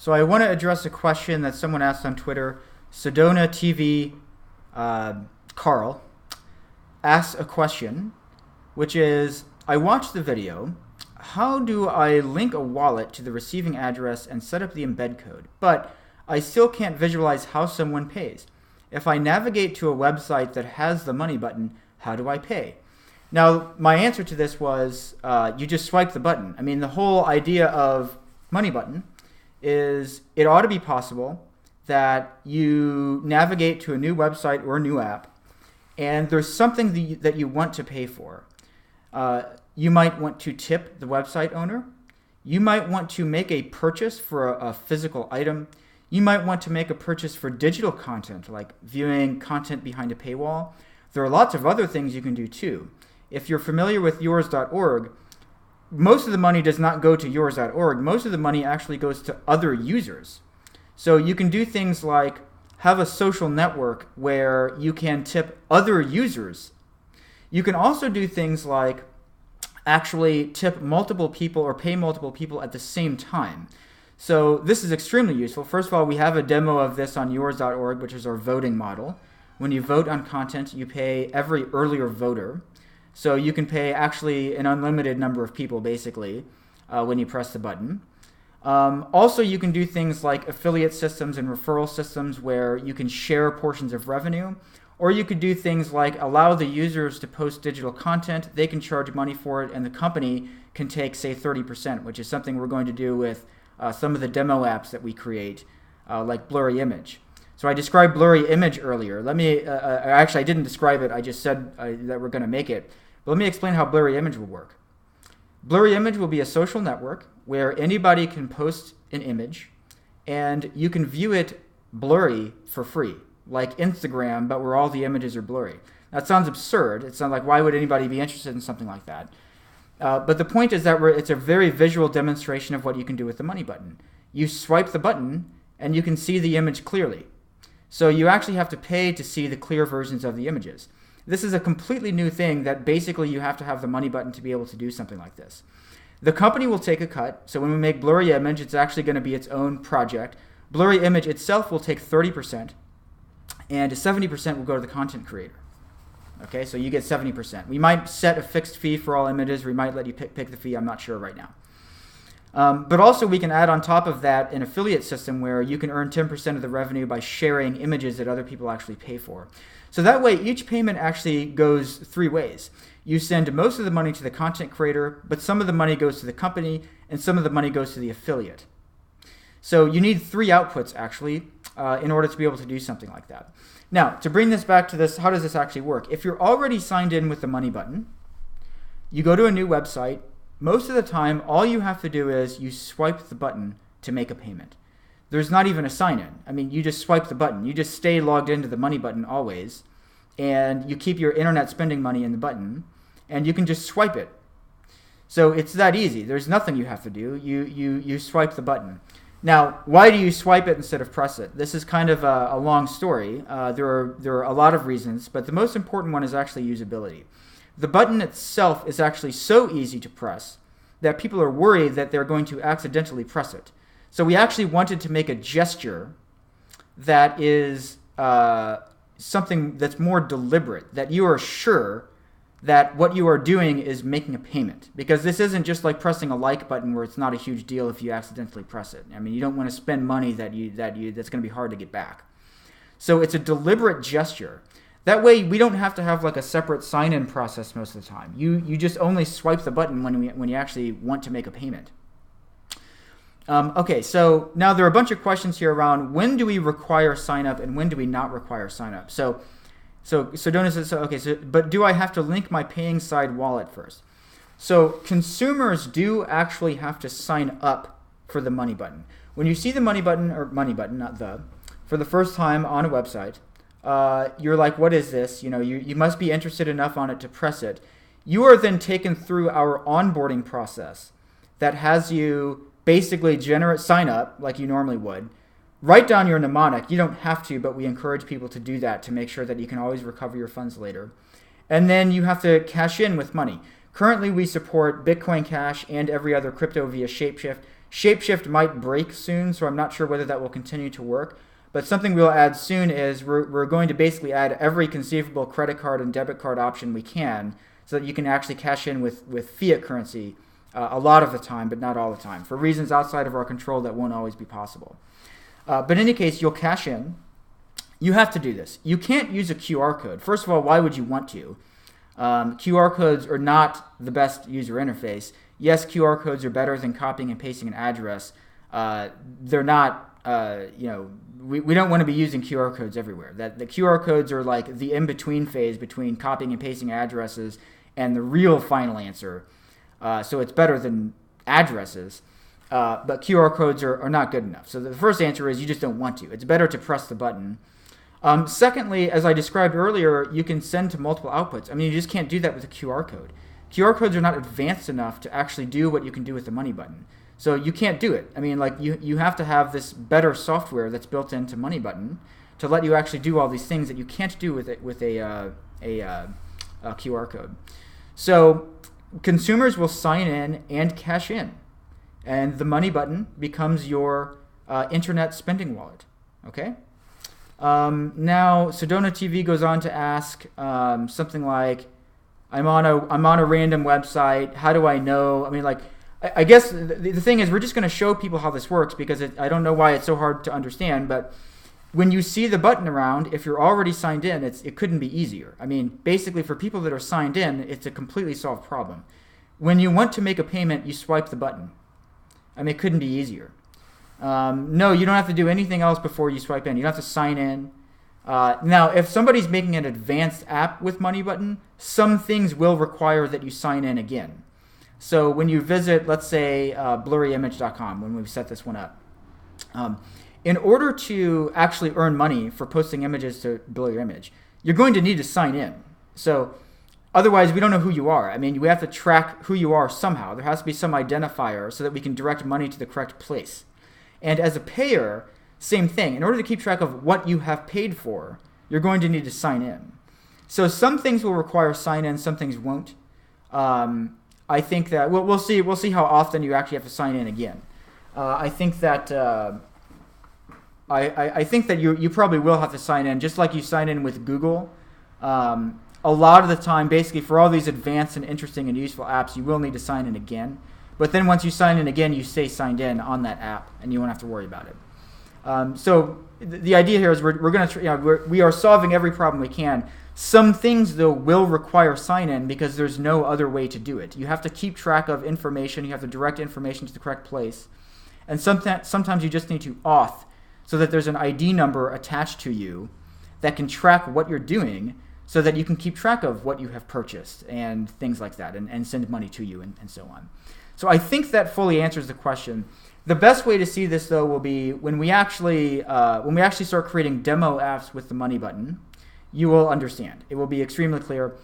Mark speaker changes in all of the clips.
Speaker 1: So I want to address a question that someone asked on Twitter. Sedona TV Carl asks a question, which is, I watched the video. How do I link a wallet to the receiving address and set up the embed code? But I still can't visualize how someone pays. If I navigate to a website that has the money button, how do I pay? Now, my answer to this was you just swipe the button. I mean, the whole idea of money button is it ought to be possible that you navigate to a new website or a new app, and there's something that you want to pay for. You might want to tip the website owner. You might want to make a purchase for a physical item. You might want to make a purchase for digital content, like viewing content behind a paywall. There are lots of other things you can do too. If you're familiar with yours.org, most of the money does not go to yours.org. Most of the money actually goes to other users. So you can do things like have a social network where you can tip other users. You can also do things like actually tip multiple people or pay multiple people at the same time. So this is extremely useful. First of all, we have a demo of this on yours.org, which is our voting model. When you vote on content, you pay every earlier voter. So you can pay actually an unlimited number of people, basically, when you press the button. Also, you can do things like affiliate systems and referral systems where you can share portions of revenue. Or you could do things like allow the users to post digital content. They can charge money for it, and the company can take, say, 30%, which is something we're going to do with some of the demo apps that we create, like Blurry Image. So I described Blurry Image earlier. Actually, I didn't describe it. I just said that we're going to make it. But let me explain how Blurry Image will work. Blurry Image will be a social network where anybody can post an image, and you can view it blurry for free, like Instagram, but where all the images are blurry. That sounds absurd. It's not like, why would anybody be interested in something like that? But the point is that it's a very visual demonstration of what you can do with the money button. You swipe the button, and you can see the image clearly. So you actually have to pay to see the clear versions of the images. This is a completely new thing that basically you have to have the money button to be able to do something like this. The company will take a cut. So when we make Blurry Image, it's actually going to be its own project. Blurry Image itself will take 30%, and 70% will go to the content creator. Okay, so you get 70%. We might set a fixed fee for all images. We might let you pick the fee. I'm not sure right now. But also we can add on top of that an affiliate system where you can earn 10% of the revenue by sharing images that other people actually pay for. So that way each payment actually goes three ways. You send most of the money to the content creator, but some of the money goes to the company, and some of the money goes to the affiliate. So you need three outputs actually in order to be able to do something like that. Now, to bring this back to this, how does this actually work? If you're already signed in with the money button, you go to a new website. Most of the time, all you have to do is you swipe the button to make a payment. There's not even a sign-in. I mean, you just swipe the button. You just stay logged into the money button always, and you keep your internet spending money in the button, and you can just swipe it. So it's that easy. There's nothing you have to do. You swipe the button. Now, why do you swipe it instead of press it? This is kind of a long story. There are a lot of reasons, but the most important one is actually usability. The button itself is actually so easy to press that people are worried that they're going to accidentally press it. So we actually wanted to make a gesture that is something that's more deliberate, that you are sure that what you are doing is making a payment. Because this isn't just like pressing a like button where it's not a huge deal if you accidentally press it. I mean, you don't want to spend money that's going to be hard to get back. So it's a deliberate gesture. That way, we don't have to have like a separate sign-in process most of the time. You just only swipe the button when you actually want to make a payment. Okay, so now there are a bunch of questions here around when do we require sign-up and when do we not require sign-up. So Sedona says, but do I have to link my paying side wallet first? So consumers do actually have to sign up for the money button. When you see the money button, for the first time on a website, you're like, what is this? You must be interested enough on it to press it. You are then taken through our onboarding process that has you basically sign up like you normally would. Write down your mnemonic. You don't have to, but we encourage people to do that to make sure that you can always recover your funds later. And then you have to cash in with money. Currently, we support Bitcoin Cash and every other crypto via Shapeshift. Shapeshift might break soon, so I'm not sure whether that will continue to work. But something we'll add soon is we're going to basically add every conceivable credit card and debit card option we can, so that you can actually cash in with fiat currency a lot of the time, but not all the time. For reasons outside of our control, that won't always be possible. But in any case, you'll cash in. You have to do this. You can't use a QR code. First of all, why would you want to? QR codes are not the best user interface. Yes, QR codes are better than copying and pasting an address. They're not, we don't want to be using QR codes everywhere. The QR codes are like the in-between phase between copying and pasting addresses and the real final answer. So it's better than addresses. But QR codes are not good enough. So the first answer is you just don't want to. It's better to press the button. Secondly, as I described earlier, you can send to multiple outputs. I mean, you just can't do that with a QR code. QR codes are not advanced enough to actually do what you can do with the money button. So you can't do it. I mean, like you have to have this better software that's built into money button to let you actually do all these things that you can't do with a QR code. So consumers will sign in and cash in, and the money button becomes your internet spending wallet. Okay. Now Sedona TV goes on to ask something like, I'm on a random website. How do I know? I mean, like, I guess the thing is, we're just going to show people how this works because I don't know why it's so hard to understand. But when you see the button around, if you're already signed in, it couldn't be easier. I mean, basically, for people that are signed in, it's a completely solved problem. When you want to make a payment, you swipe the button. I mean, it couldn't be easier. No, you don't have to do anything else before you swipe in. You don't have to sign in. Now, if somebody's making an advanced app with Money Button, some things will require that you sign in again. So when you visit, let's say, blurryimage.com, when we've set this one up, in order to actually earn money for posting images to Blurry Image, you're going to need to sign in. So otherwise, we don't know who you are. I mean, we have to track who you are somehow. There has to be some identifier so that we can direct money to the correct place. And as a payer, same thing. In order to keep track of what you have paid for, you're going to need to sign in. So some things will require sign in, some things won't. I think that we'll see how often you actually have to sign in again. I think that I think that you probably will have to sign in, just like you sign in with Google. A lot of the time, basically for all these advanced and interesting and useful apps, you will need to sign in again. But then once you sign in again, you stay signed in on that app, and you won't have to worry about it. So the idea here is we're going to we are solving every problem we can. Some things though will require sign-in because there's no other way to do it. You have to keep track of information. You have to direct information to the correct place, and sometimes you just need to auth so that there's an ID number attached to you that can track what you're doing, so that you can keep track of what you have purchased and things like that, and send money to you and so on. So I think that fully answers the question. The best way to see this, though, will be when we actually start creating demo apps with the money button. You will understand. It will be extremely clear.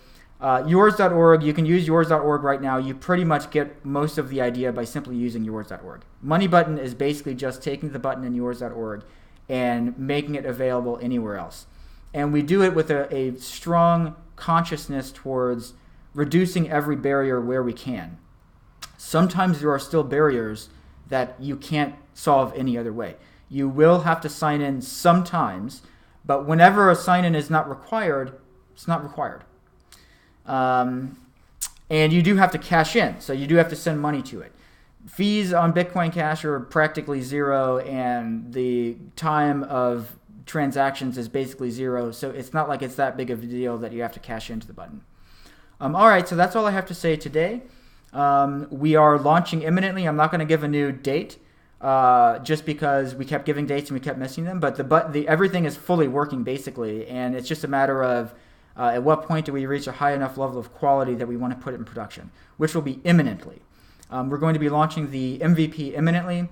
Speaker 1: Yours.org, you can use yours.org right now. You pretty much get most of the idea by simply using yours.org. Money button is basically just taking the button in yours.org and making it available anywhere else. And we do it with a strong consciousness towards reducing every barrier where we can. Sometimes there are still barriers that you can't solve any other way. You will have to sign in sometimes, but whenever a sign-in is not required, it's not required. And you do have to cash in, so you do have to send money to it. Fees on Bitcoin Cash are practically zero, and the time of transactions is basically zero, so it's not like it's that big of a deal that you have to cash into the button. All right, so that's all I have to say today. We are launching imminently. I'm not going to give a new date just because we kept giving dates and we kept missing them, but everything is fully working basically, and it's just a matter of at what point do we reach a high enough level of quality that we want to put it in production, which will be imminently. We're going to be launching the MVP imminently,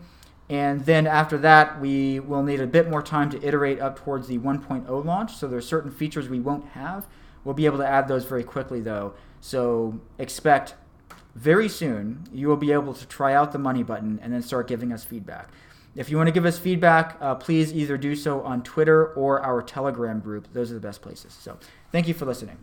Speaker 1: and then after that we will need a bit more time to iterate up towards the 1.0 launch, so there are certain features we won't have. We'll be able to add those very quickly though, so expect very soon you will be able to try out the money button and then start giving us feedback. If you want to give us feedback, please either do so on Twitter or our Telegram group. Those are the best places. So thank you for listening.